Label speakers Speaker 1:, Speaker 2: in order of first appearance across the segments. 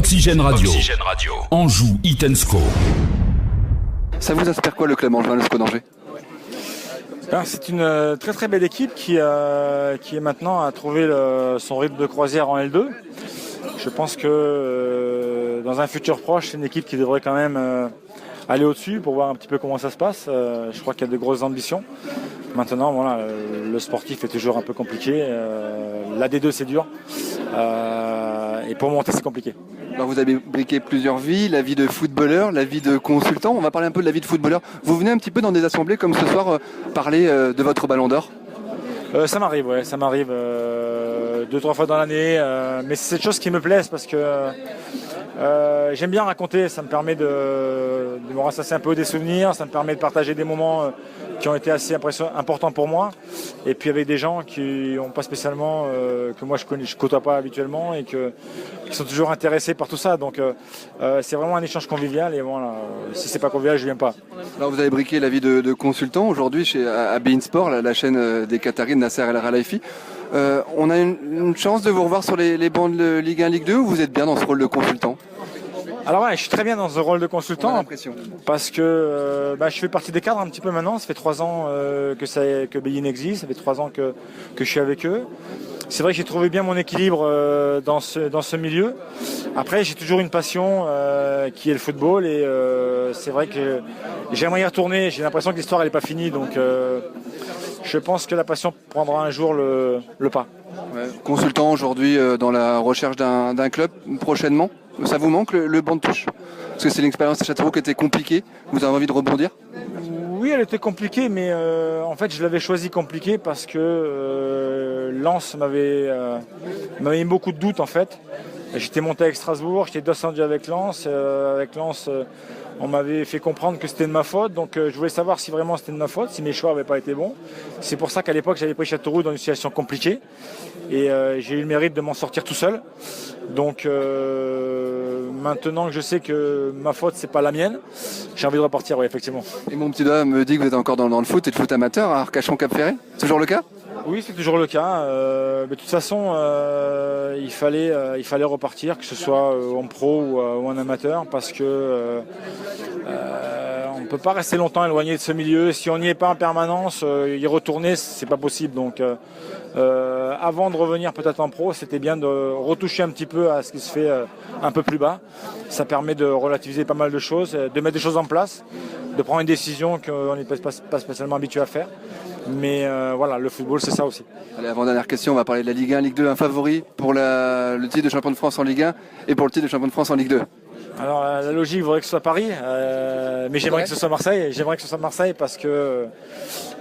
Speaker 1: Oxygène Radio. Anjou Hit & Sco.
Speaker 2: Ça vous inspire quoi le club Angevin, le SCO d'Angers?
Speaker 3: C'est une très très belle équipe qui est maintenant à trouver son rythme de croisière en L2. Je pense que dans un futur proche, c'est une équipe qui devrait quand même aller au-dessus pour voir un petit peu comment ça se passe. Je crois qu'il y a de grosses ambitions. Maintenant, voilà, le sportif est toujours un peu compliqué. La D2, c'est dur. Et pour monter, c'est compliqué.
Speaker 2: Alors vous avez briqué plusieurs vies, la vie de footballeur, la vie de consultant. On va parler un peu de la vie de footballeur. Vous venez un petit peu dans des assemblées comme ce soir parler de votre ballon d'or?
Speaker 3: Ça m'arrive, ouais, ça m'arrive 2-3 fois dans l'année. Mais c'est cette chose qui me plaise parce que j'aime bien raconter. Ça me permet de me rassasier un peu des souvenirs. Ça me permet de partager des moments qui ont été assez importants pour moi. Et puis avec des gens qui n'ont pas spécialement, que moi je côtoie pas habituellement et qui sont toujours intéressés par tout ça. Donc c'est vraiment un échange convivial. Et voilà, si c'est pas convivial, je viens pas.
Speaker 2: Alors vous avez briqué la vie de consultant aujourd'hui à beIN Sport, la chaîne des Qataris de Nasser El Khelaifi. On a une chance de vous revoir sur les bancs de Ligue 1, Ligue 2 ou vous êtes bien dans ce rôle de consultant?
Speaker 3: Alors ouais, je suis très bien dans ce rôle de consultant parce que je fais partie des cadres un petit peu maintenant. Ça fait 3 ans que beIN existe, ça fait 3 ans que je suis avec eux. C'est vrai que j'ai trouvé bien mon équilibre dans ce milieu. Après, j'ai toujours une passion qui est le football et c'est vrai que j'aimerais y retourner. J'ai l'impression que l'histoire elle n'est pas finie, donc je pense que la passion prendra un jour le pas.
Speaker 2: Ouais. Consultant aujourd'hui dans la recherche d'un club prochainement. Ça vous manque le banc de touche? Parce que c'est l'expérience à Châteauroux qui était compliquée. Vous avez envie de rebondir?
Speaker 3: Oui, elle était compliquée, mais en fait, je l'avais choisi compliquée parce que Lens m'avait mis beaucoup de doutes en fait. J'étais monté avec Strasbourg, j'étais descendu avec Lens. On m'avait fait comprendre que c'était de ma faute, donc je voulais savoir si vraiment c'était de ma faute, si mes choix n'avaient pas été bons. C'est pour ça qu'à l'époque, j'avais pris Châteauroux dans une situation compliquée et j'ai eu le mérite de m'en sortir tout seul. Donc maintenant que je sais que ma faute, c'est pas la mienne, j'ai envie de repartir, oui, effectivement.
Speaker 2: Et mon petit doigt me dit que vous êtes encore dans le foot et le foot amateur à Arcachon-Cap-Ferré. Toujours le cas?
Speaker 3: Oui, c'est toujours le cas. De toute façon, il fallait repartir, que ce soit en pro ou en amateur, parce que on ne peut pas rester longtemps éloigné de ce milieu. Si on n'y est pas en permanence, y retourner, c'est pas possible. Donc, avant de revenir peut-être en pro, c'était bien de retoucher un petit peu à ce qui se fait un peu plus bas. Ça permet de relativiser pas mal de choses, de mettre des choses en place, de prendre une décision qu'on n'est pas spécialement habitué à faire. Mais voilà, le football, c'est ça aussi.
Speaker 2: Allez, avant-dernière question, on va parler de la Ligue 1, Ligue 2, un favori pour le titre de champion de France en Ligue 1 et pour le titre de champion de France en Ligue 2.
Speaker 3: Alors la logique voudrait que ce soit Paris, mais j'aimerais que ce soit Marseille. J'aimerais que ce soit Marseille parce que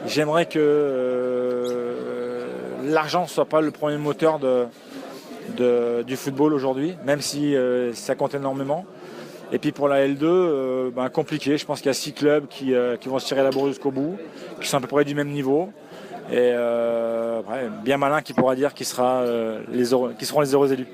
Speaker 3: j'aimerais que l'argent ne soit pas le premier moteur du football aujourd'hui, même si ça compte énormément. Et puis pour la L2, compliqué. Je pense qu'il y a 6 clubs qui vont se tirer la bourre jusqu'au bout, qui sont à peu près du même niveau. Et bien malin qui pourra dire qui seront les heureux élus.